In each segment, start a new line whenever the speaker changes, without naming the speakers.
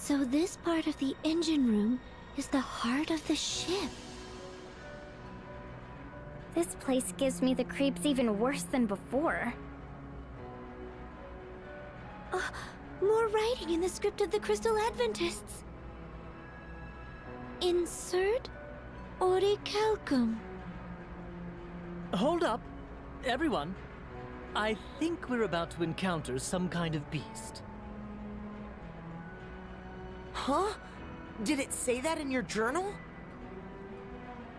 So this part of the engine room is the heart of the ship.
This place gives me the creeps even worse than before.
More writing in the script of the Crystal Adventists. Insert orichalcum.
Hold up, everyone. I think we're about to encounter some kind of beast.
Huh? Did it say that in your journal?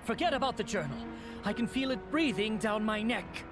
Forget about the journal. I can feel it breathing down my neck.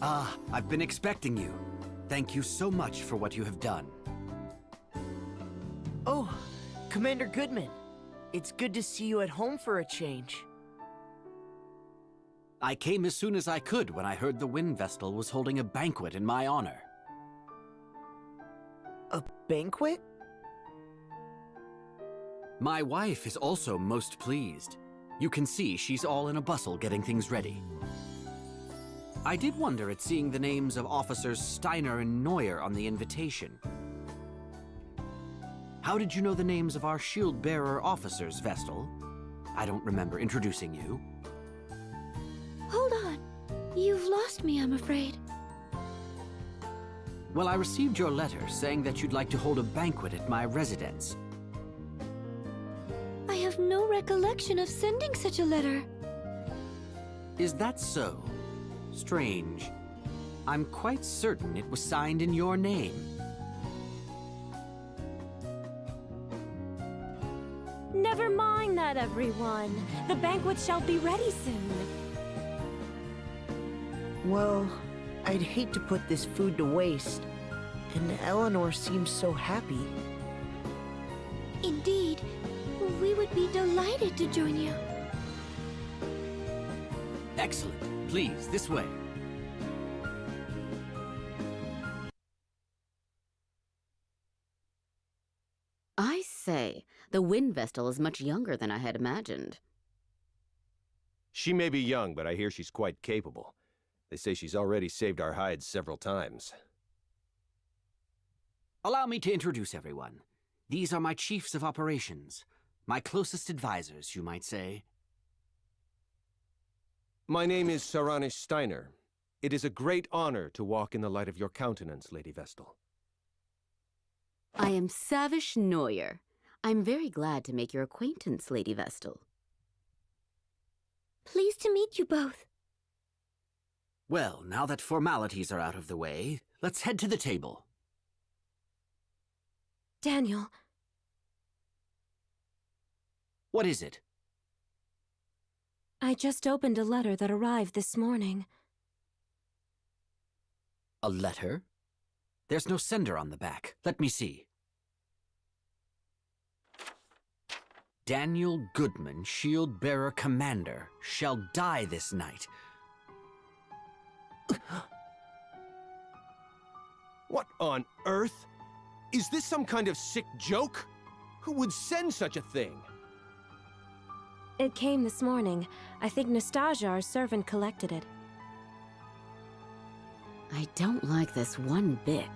Ah, I've been expecting you. Thank you so much for what you have done.
Oh, Commander Goodman. It's good to see you at home for a change.
I came as soon as I could when I heard the Wind Vestal was holding a banquet in my honor.
A banquet?
My wife is also most pleased. You can see she's all in a bustle getting things ready. I did wonder at seeing the names of Officers Steiner and Neuer on the invitation. How did you know the names of our shield-bearer officers, Vestal? I don't remember introducing you.
Hold on. You've lost me, I'm afraid.
Well, I received your letter saying that you'd like to hold a banquet at my residence.
I have no recollection of sending such a letter.
Is that so? Strange. I'm quite certain it was signed in your name.
Never mind that, everyone. The banquet shall be ready soon.
Well, I'd hate to put this food to waste. And Eleanor seems so happy.
Indeed, we would be delighted to join you.
Excellent. Please, this way.
I say, the Wind Vestal is much younger than I had imagined.
She may be young, but I hear she's quite capable. They say she's already saved our hides several times.
Allow me to introduce everyone. These are my chiefs of operations. My closest advisors, you might say.
My name is Saranish Steiner. It is a great honor to walk in the light of your countenance, Lady Vestal.
I am Savish Neuer. I'm very glad to make your acquaintance, Lady Vestal.
Pleased to meet you both.
Well, now that formalities are out of the way, let's head to the table.
Daniel,
What is it?
I just opened a letter that arrived this morning.
A letter? There's no sender on the back. Let me see. Daniel Goodman, Shield-Bearer Commander, shall die this night.
What on earth? Is this some kind of sick joke? Who would send such a thing?
It came this morning. I think Nastasia, our servant, collected it.
I don't like this one bit.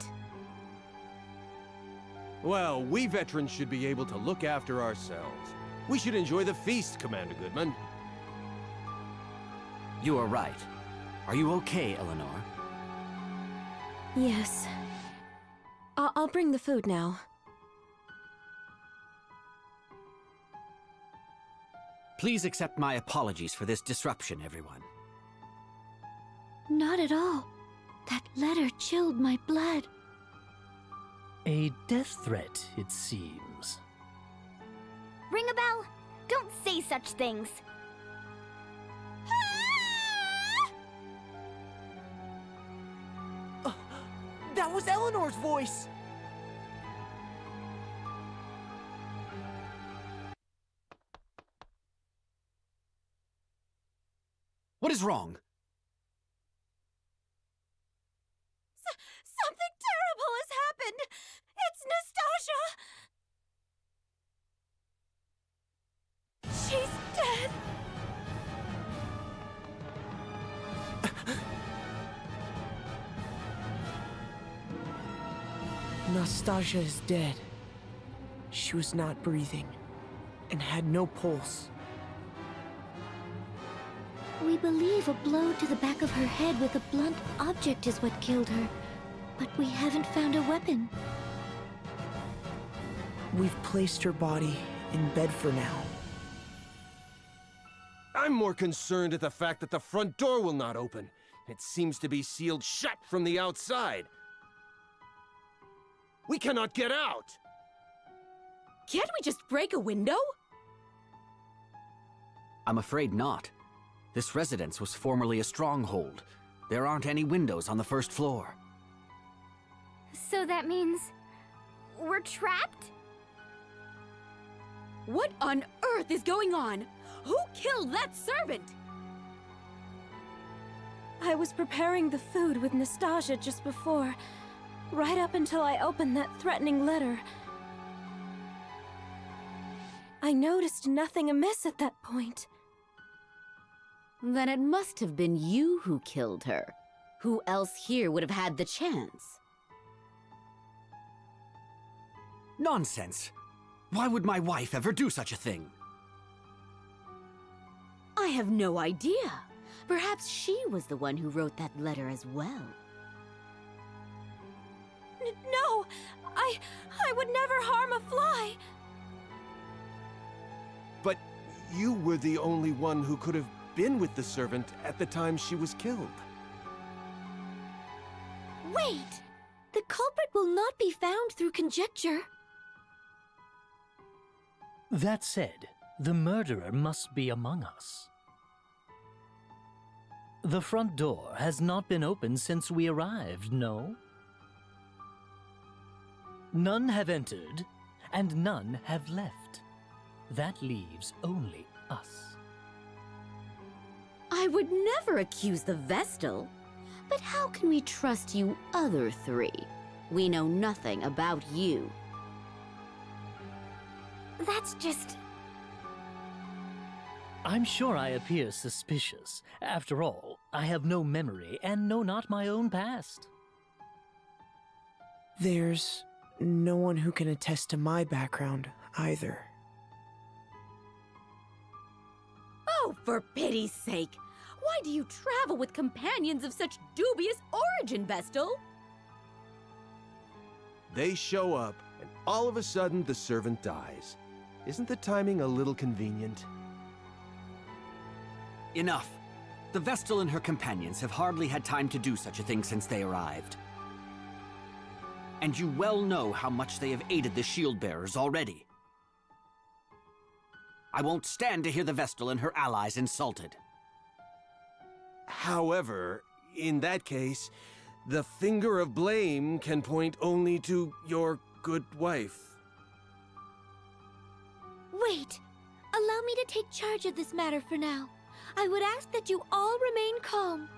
Well, we veterans should be able to look after ourselves. We should enjoy the feast, Commander Goodman.
You are right. Are you okay, Eleanor?
Yes. I'll bring the food now.
Please accept my apologies for this disruption, everyone.
Not at all. That letter chilled my blood.
A death threat, it seems.
Ring a bell? Don't say such things.
That was Eleanor's voice!
What is wrong?
Something terrible has happened! It's Nastasia! She's dead!
Nastasia is dead. She was not breathing and had no pulse.
We believe a blow to the back of her head with a blunt object is what killed her, but we haven't found a weapon.
We've placed her body in bed for now.
I'm more concerned at the fact that the front door will not open. It seems to be sealed shut from the outside. We cannot get out!
Can't we just break a window?
I'm afraid not. This residence was formerly a stronghold. There aren't any windows on the first floor.
So that means we're trapped?
What on earth is going on? Who killed that servant?
I was preparing the food with Nastasia just before, right up until I opened that threatening letter. I noticed nothing amiss at that point.
Then it must have been you who killed her. Who else here would have had the chance?
Nonsense! Why would my wife ever do such a thing?
I have no idea. Perhaps she was the one who wrote that letter as well.
No! I would never harm a fly!
But you were the only one who could have been with the servant at the time she was killed.
Wait! The culprit will not be found through conjecture.
That said, the murderer must be among us. The front door has not been opened since we arrived, no? None have entered, and none have left. That leaves only us.
I would never accuse the Vestal. But how can we trust you other three? We know nothing about you.
That's just...
I'm sure I appear suspicious. After all, I have no memory and know not my own past.
There's no one who can attest to my background, either.
Oh, for pity's sake! Why do you travel with companions of such dubious origin, Vestal?
They show up, and all of a sudden the servant dies. Isn't the timing a little convenient?
Enough. The Vestal and her companions have hardly had time to do such a thing since they arrived. And you well know how much they have aided the shield-bearers already. I won't stand to hear the Vestal and her allies insulted.
However, in that case, the finger of blame can point only to your good wife.
Wait! Allow me to take charge of this matter for now. I would ask that you all remain calm.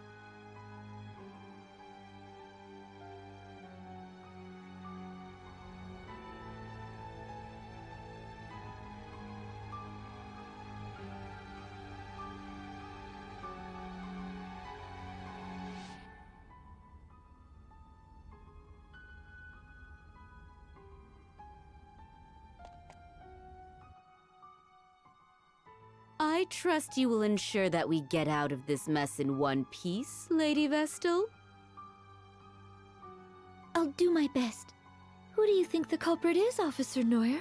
I trust you will ensure that we get out of this mess in one piece, Lady Vestal?
I'll do my best. Who do you think the culprit is, Officer Neuer?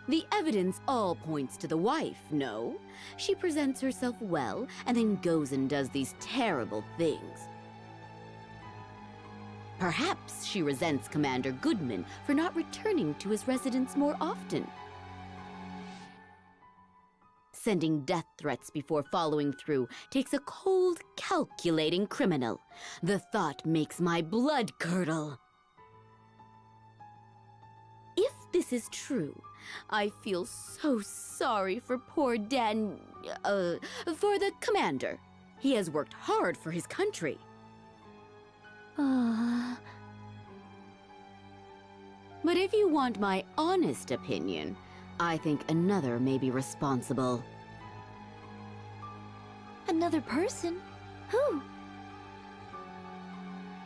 The evidence all points to the wife, no? She presents herself well, and then goes and does these terrible things. Perhaps she resents Commander Goodman for not returning to his residence more often. Sending death threats before following through takes a cold, calculating criminal. The thought makes my blood curdle. If this is true, I feel so sorry for poor for the commander. He has worked hard for his country. But if you want my honest opinion, I think another may be responsible.
Another person? Who?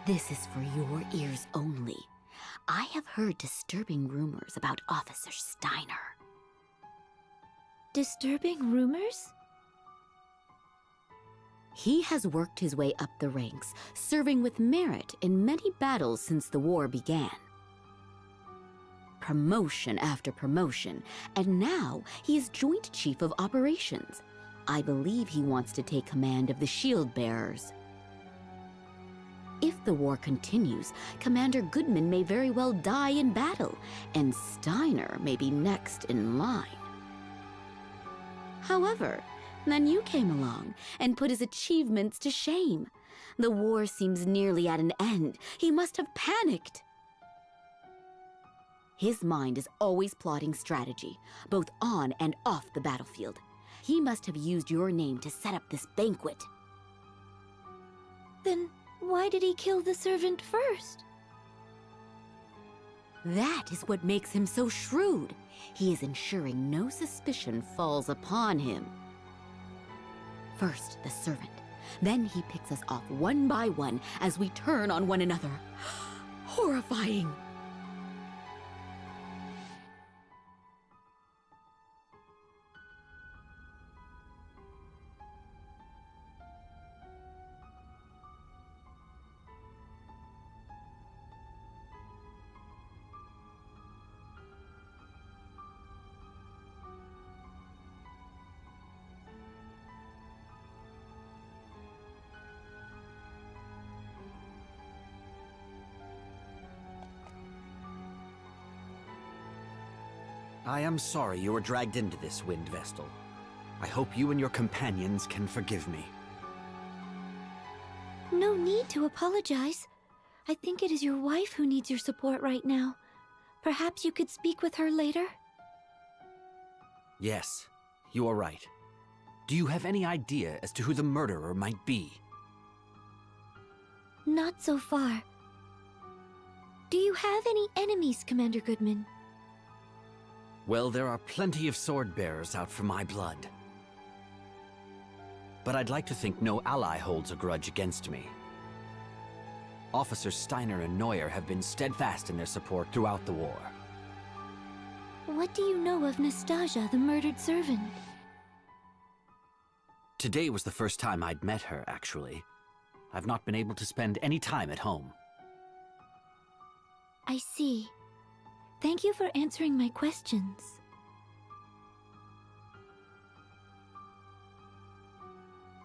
This is for your ears only. I have heard disturbing rumors about Officer Steiner.
Disturbing rumors?
He has worked his way up the ranks, serving with merit in many battles since the war began. Promotion after promotion, and now he is Joint Chief of Operations. I believe he wants to take command of the shield bearers. If the war continues, Commander Goodman may very well die in battle, and Steiner may be next in line. However, Then you came along and put his achievements to shame. The war seems nearly at an end. He must have panicked. His mind is always plotting strategy, both on and off the battlefield. He must have used your name to set up this banquet.
Then why did he kill the servant first?
That is what makes him so shrewd. He is ensuring no suspicion falls upon him. First, the servant. Then he picks us off one by one as we turn on one another. Horrifying!
I am sorry you were dragged into this, Wind Vestal. I hope you and your companions can forgive me.
No need to apologize. I think it is your wife who needs your support right now. Perhaps you could speak with her later?
Yes, you are right. Do you have any idea as to who the murderer might be?
Not so far. Do you have any enemies, Commander Goodman?
Well, there are plenty of sword-bearers out for my blood. But I'd like to think no ally holds a grudge against me. Officers Steiner and Neuer have been steadfast in their support throughout the war.
What do you know of Nastasia, the murdered servant?
Today was the first time I'd met her, actually. I've not been able to spend any time at home.
I see. Thank you for answering my questions.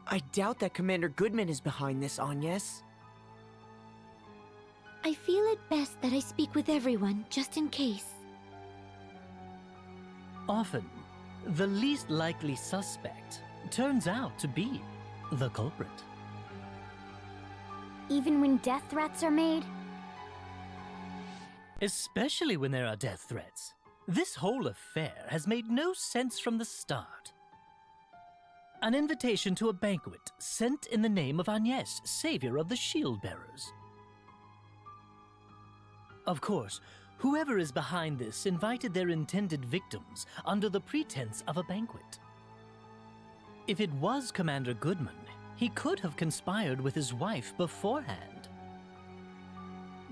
I doubt that Commander Goodman is behind this, Agnes.
I feel it best that I speak with everyone, just in case.
Often, the least likely suspect turns out to be the culprit.
Even when death threats are made?
Especially when there are death threats. This whole affair has made no sense from the start. An invitation to a banquet sent in the name of Agnes, savior of the shield bearers. Of course, whoever is behind this invited their intended victims under the pretense of a banquet. If it was Commander Goodman, he could have conspired with his wife beforehand.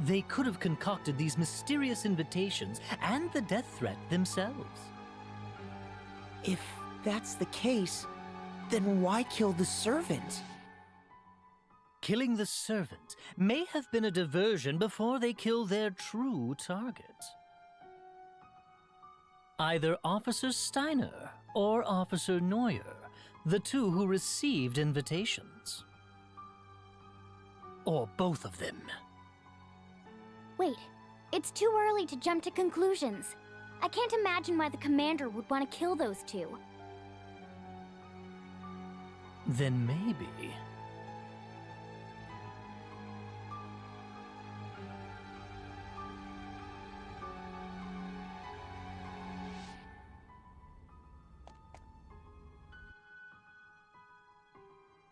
They could have concocted these mysterious invitations and the death threat themselves.
If that's the case, then why kill the servant?
Killing the servant may have been a diversion before they kill their true target. Either Officer Steiner or Officer Neuer, the two who received invitations. Or both of them.
Wait, it's too early to jump to conclusions. I can't imagine why the commander would want to kill those two.
Then maybe...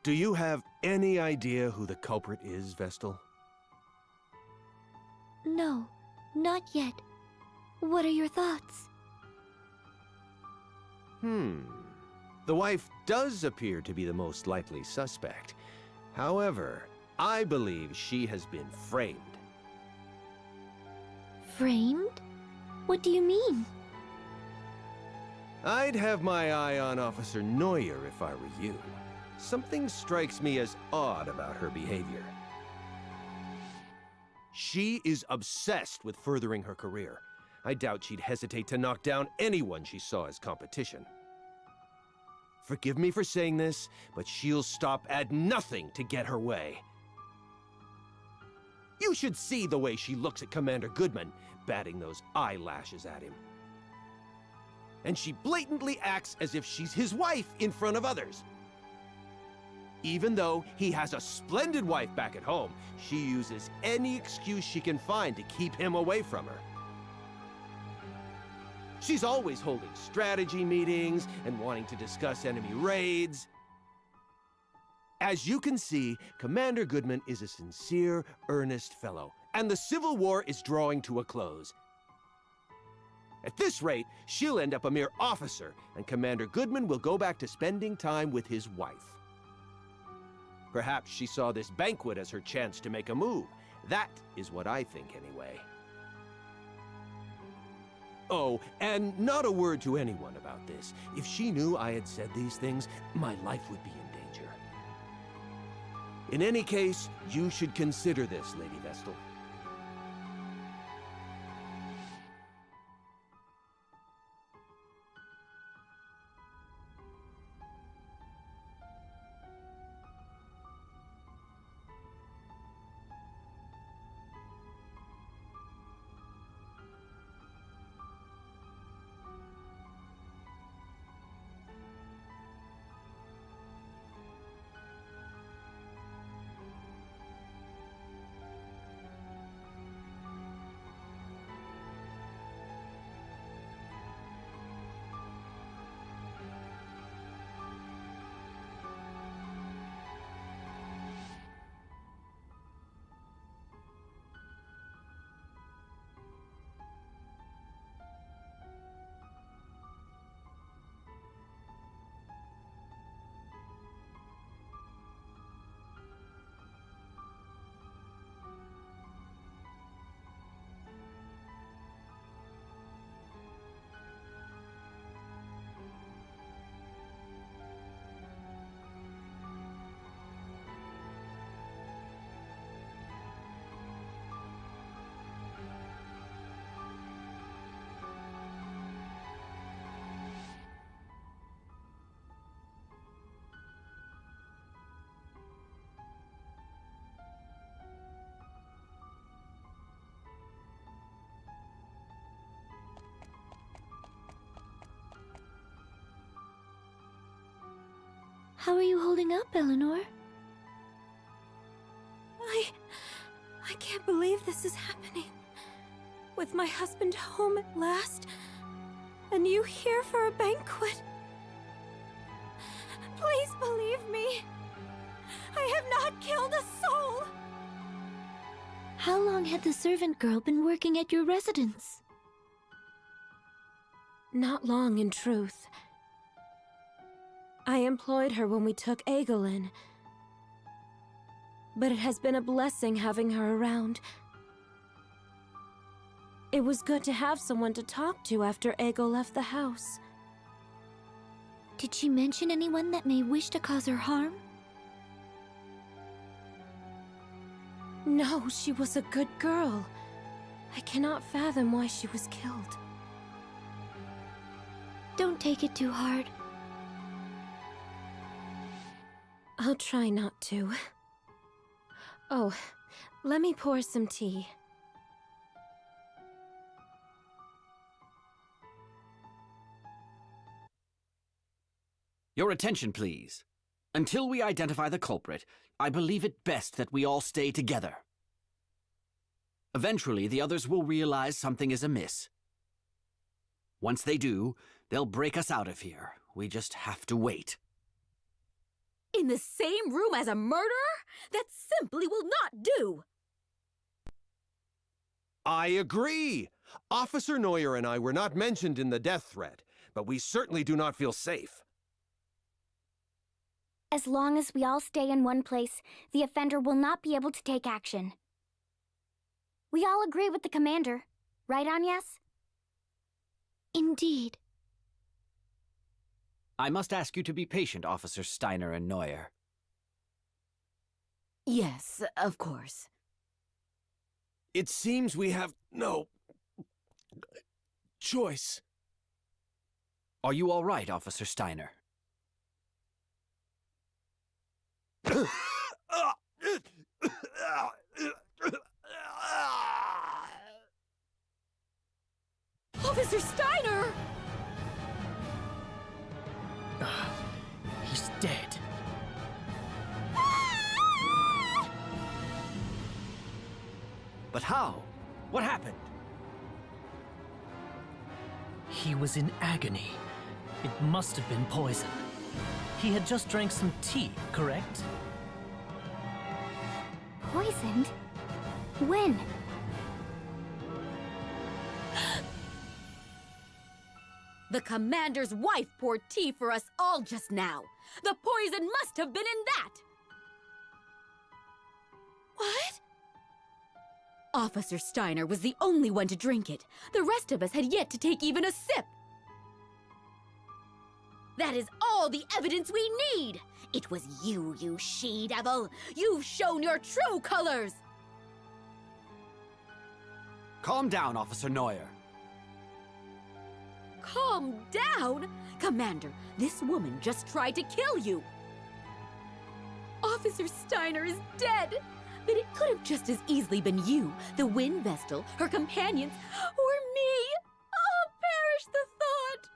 Do you have any idea who the culprit is, Vestal?
No, not yet. What are your thoughts?
The wife does appear to be the most likely suspect. However, I believe she has been framed.
Framed? What do you mean?
I'd have my eye on Officer Neuer if I were you. Something strikes me as odd about her behavior. She is obsessed with furthering her career. I doubt she'd hesitate to knock down anyone she saw as competition. Forgive me for saying this, but she'll stop at nothing to get her way. You should see the way she looks at Commander Goodman, batting those eyelashes at him. and she blatantly acts as if she's his wife in front of others. Even though he has a splendid wife back at home, she uses any excuse she can find to keep him away from her. She's always holding strategy meetings and wanting to discuss enemy raids. As you can see, Commander Goodman is a sincere, earnest fellow, and the Civil War is drawing to a close. At this rate, she'll end up a mere officer, and Commander Goodman will go back to spending time with his wife. Perhaps she saw this banquet as her chance to make a move. That is what I think, anyway. Oh, and not a word to anyone about this. If she knew I had said these things, my life would be in danger. In any case, you should consider this, Lady Vestal.
How are you holding up, Eleanor?
I can't believe this is happening. With my husband home at last, and you here for a banquet. Please believe me. I have not killed a soul.
How long had the servant girl been working at your residence?
Not long, in truth. I employed her when we took Egel in. But it has been a blessing having her around. It was good to have someone to talk to after Egel left the house.
Did she mention anyone that may wish to cause her harm?
No, she was a good girl. I cannot fathom why she was killed.
Don't take it too hard.
I'll try not to. Oh, let me pour some tea.
Your attention, please. Until we identify the culprit, I believe it best that we all stay together. Eventually, the others will realize something is amiss. Once they do, they'll break us out of here. We just have to wait.
In the same room as a murderer? That simply will not do!
I agree! Officer Neuer and I were not mentioned in the death threat, but we certainly do not feel safe.
As long as we all stay in one place, the offender will not be able to take action. We all agree with the commander, right, Agnes?
Indeed.
I must ask you to be patient, Officer Steiner and Neuer.
Yes, of course.
It seems we have no choice.
Are you all right, Officer Steiner?
Officer Steiner!
But how? What happened?
He was in agony. It must have been poison. He had just drank some tea, correct?
Poisoned? When?
The commander's wife poured tea for us all just now. The poison must have been in that!
What?
Officer Steiner was the only one to drink it. The rest of us had yet to take even a sip. That is all the evidence we need! It was you, you she-devil! You've shown your true colors!
Calm down, Officer Neuer.
Calm down! Commander, this woman just tried to kill you! Officer Steiner is dead! But it could have just as easily been you, the Wind Vestal, her companions, or me! Oh, perish the thought!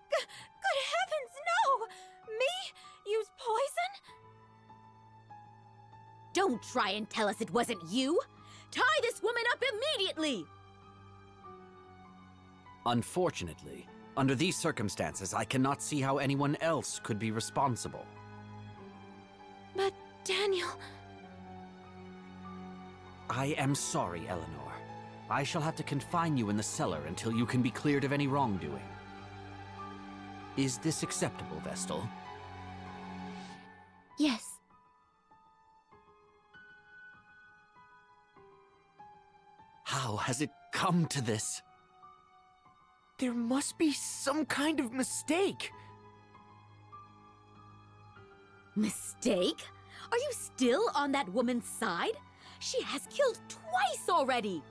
Good heavens, no! Me? Use poison?
Don't try and tell us it wasn't you! Tie this woman up immediately!
Unfortunately, under these circumstances, I cannot see how anyone else could be responsible.
But, Daniel...
I am sorry, Eleanor. I shall have to confine you in the cellar until you can be cleared of any wrongdoing. Is this acceptable, Vestal?
Yes.
How has it come to this?
There must be some kind of mistake.
Mistake? Are you still on that woman's side? She has killed twice already!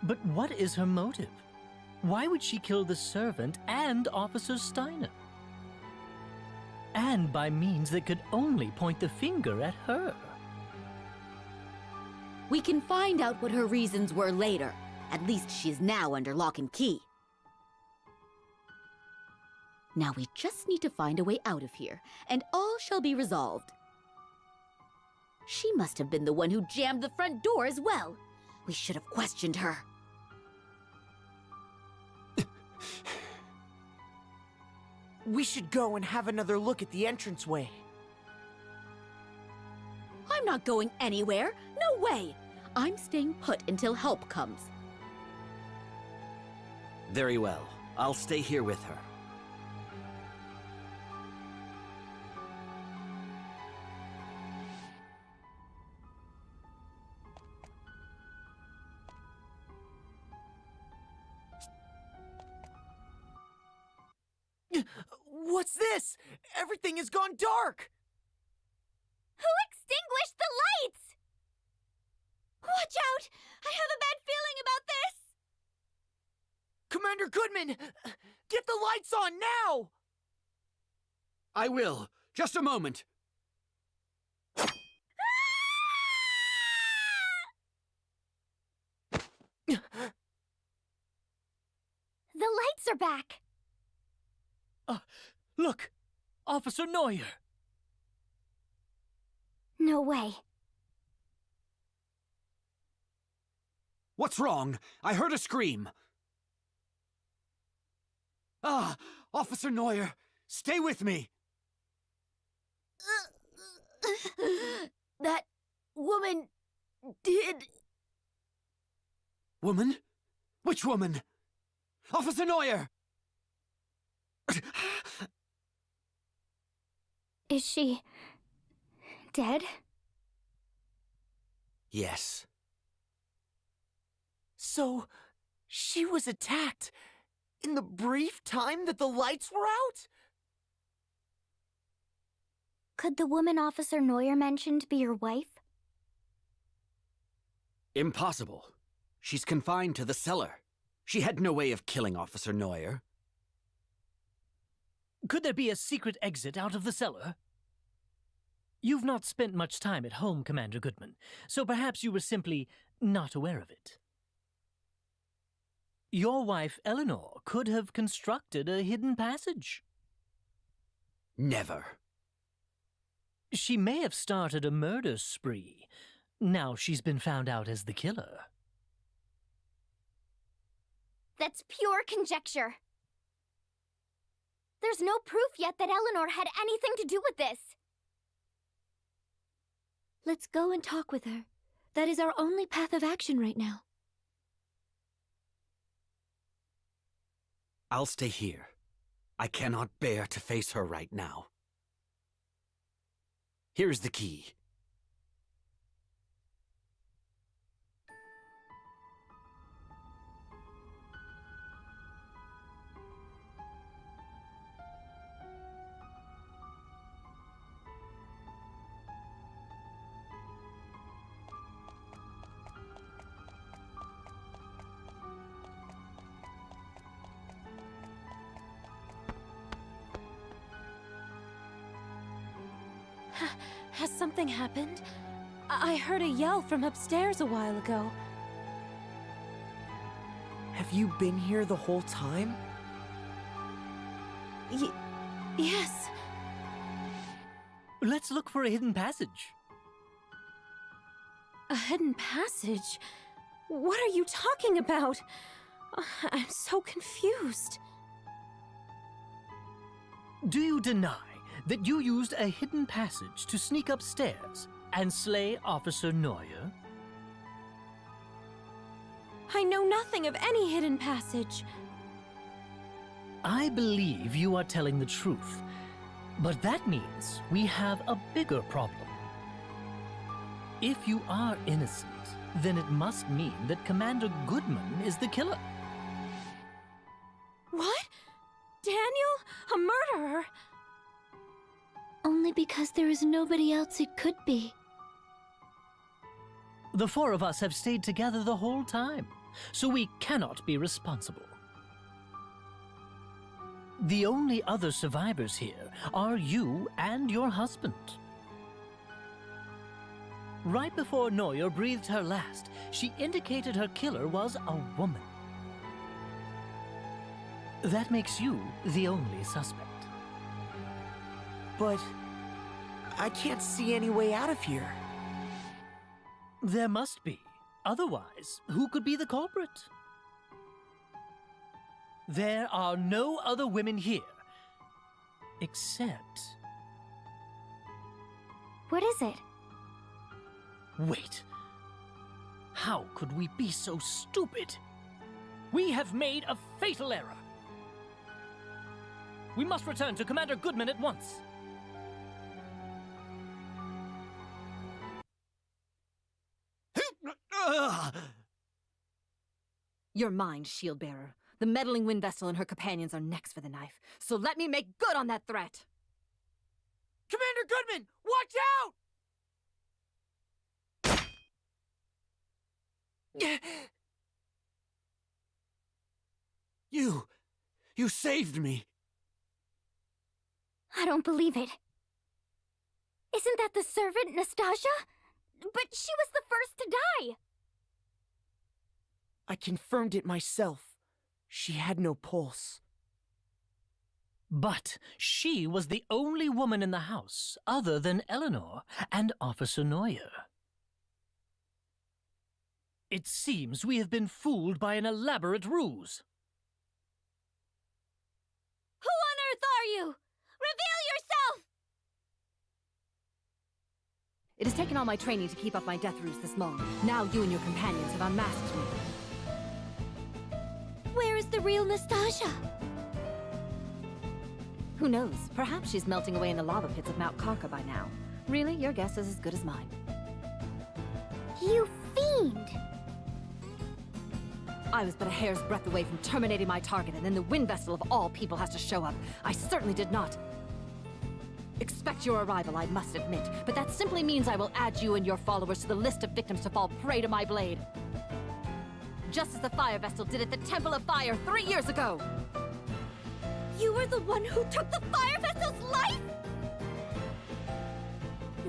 But what is her motive? Why would she kill the servant and Officer Steiner? And by means that could only point the finger at her.
We can find out what her reasons were later. At least she's now under lock and key. Now we just need to find a way out of here, and all shall be resolved. She must have been the one who jammed the front door as well. We should have questioned her.
We should go and have another look at the entranceway.
I'm not going anywhere. No way. I'm staying put until help comes.
Very well. I'll stay here with her.
What's this? Everything has gone dark!
Who extinguished the lights? Watch out! I have a bad feeling about this!
Commander Goodman! Get the lights on now!
I will. Just a moment.
The lights are back!
Look! Officer Neuer!
No way.
What's wrong? I heard a scream. Ah! Officer Neuer! Stay with me!
That woman did...
Woman? Which woman? Officer Neuer!
Is she... dead?
Yes.
So, she was attacked in the brief time that the lights were out?
Could the woman Officer Neuer mentioned be your wife?
Impossible. She's confined to the cellar. She had no way of killing Officer Neuer.
Could there be a secret exit out of the cellar? You've not spent much time at home, Commander Goodman, so perhaps you were simply not aware of it. Your wife, Eleanor, could have constructed a hidden passage.
Never.
She may have started a murder spree. Now she's been found out as the killer.
That's pure conjecture. There's no proof yet that Eleanor had anything to do with this.
Let's go and talk with her. That is our only path of action right now.
I'll stay here. I cannot bear to face her right now. Here's the key.
Has something happened? I heard a yell from upstairs a while ago.
Have you been here the whole time?
Yes.
Let's look for a hidden passage.
A hidden passage? What are you talking about? I'm so confused.
Do you deny that you used a hidden passage to sneak upstairs and slay Officer Neuer?
I know nothing of any hidden passage.
I believe you are telling the truth, but that means we have a bigger problem. If you are innocent, then it must mean that Commander Goodman is the killer.
What? Daniel? A murderer?
Only because there is nobody else it could be.
The four of us have stayed together the whole time, so we cannot be responsible. The only other survivors here are you and your husband. Right before Neuer breathed her last, she indicated her killer was a woman. That makes you the only suspect.
But I can't see any way out of here.
There must be. Otherwise, who could be the culprit? There are no other women here. Except...
What is it?
Wait. How could we be so stupid? We have made a fatal error. We must return to Commander Goodman at once.
You're mine, shield bearer. The meddling wind vessel and her companions are next for the knife. So let me make good on that threat.
Commander Goodman, watch out!
You saved me.
I don't believe it. Isn't that the servant, Nastasia? But she was the first to die.
I confirmed it myself. She had no pulse.
But she was the only woman in the house other than Eleanor and Officer Neuer. It seems we have been fooled by an elaborate ruse.
Who on earth are you? Reveal yourself!
It has taken all my training to keep up my death ruse this long. Now you and your companions have unmasked me.
Where is the real Nastasia?
Who knows? Perhaps she's melting away in the lava pits of Mount Karka by now. Really, your guess is as good as mine.
You fiend!
I was but a hair's breadth away from terminating my target, and then the wind vessel of all people has to show up. I certainly did not expect your arrival, I must admit, but that simply means I will add you and your followers to the list of victims to fall prey to my blade. Just as the fire vessel did at the Temple of Fire 3 years ago.
You were the one who took the fire vessel's life?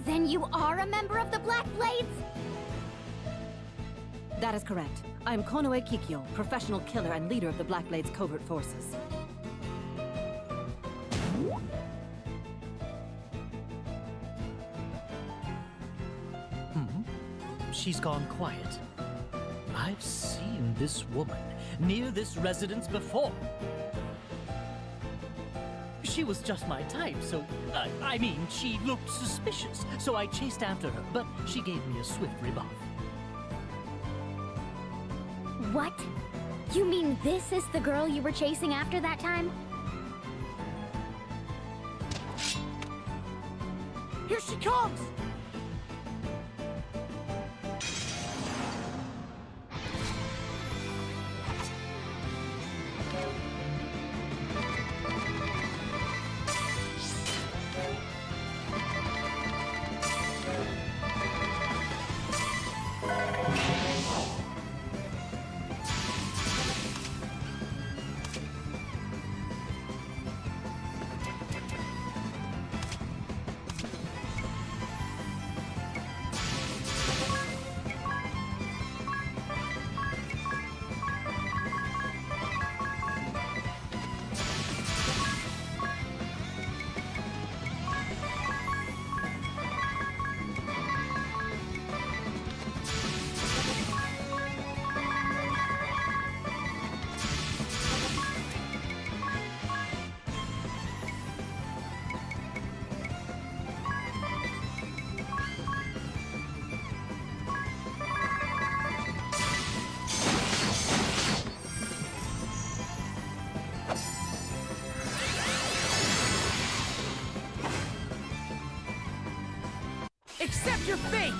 Then you are a member of the Black Blades?
That is correct. I am Konoe Kikyo, professional killer and leader of the Black Blades' covert forces.
she's gone quiet. I've seen this woman near this residence before. She was just my type, so, I mean, she looked suspicious, so I chased after her, but she gave me a swift rebuff.
What? You mean this is the girl you were chasing after that time?
Here she comes! Accept your fate!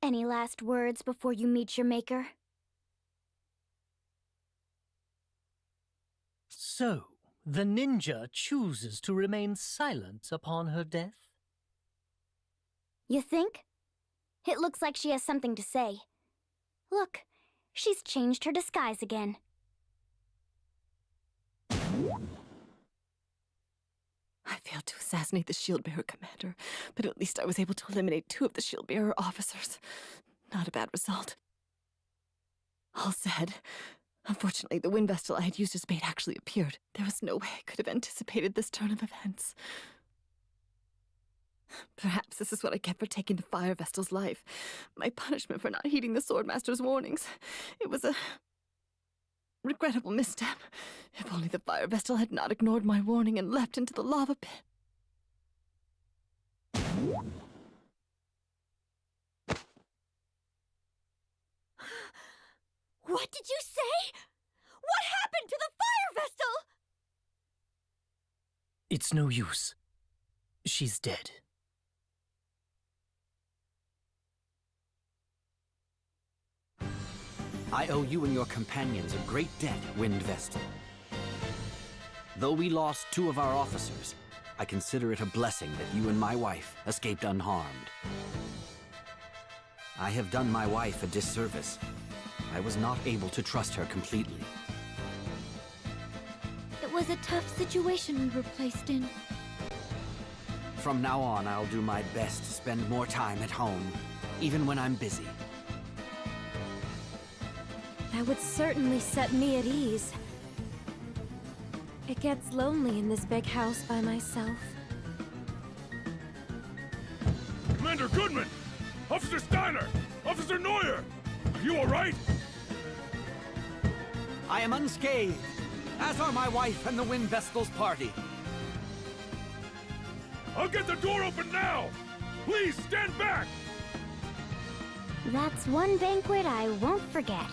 Any last words before you meet your maker?
So, the ninja chooses to remain silent upon her death?
You think? It looks like she has something to say. Look, she's changed her disguise again.
I failed to assassinate the shield-bearer commander, but at least I was able to eliminate 2 of the shield-bearer officers. Not a bad result. All said, unfortunately, the wind vessel I had used as bait actually appeared. There was no way I could have anticipated this turn of events. Perhaps this is what I get for taking the fire vessel's life. My punishment for not heeding the Swordmaster's warnings. It was a regrettable misstep. If only the fire vessel had not ignored my warning and leapt into the lava pit.
What did you say? What happened to the fire vessel?
It's no use. She's dead.
I owe you and your companions a great debt, Wind Vestal. Though we lost 2 of our officers, I consider it a blessing that you and my wife escaped unharmed. I have done my wife a disservice. I was not able to trust her completely.
It was a tough situation we were placed in.
From now on, I'll do my best to spend more time at home, even when I'm busy.
That would certainly set me at ease. It gets lonely in this big house by myself.
Commander Goodman! Officer Steiner! Officer Neuer! Are you all right?
I am unscathed, as are my wife and the Wind Vestal's party.
I'll get the door open now! Please stand back!
That's one banquet I won't forget.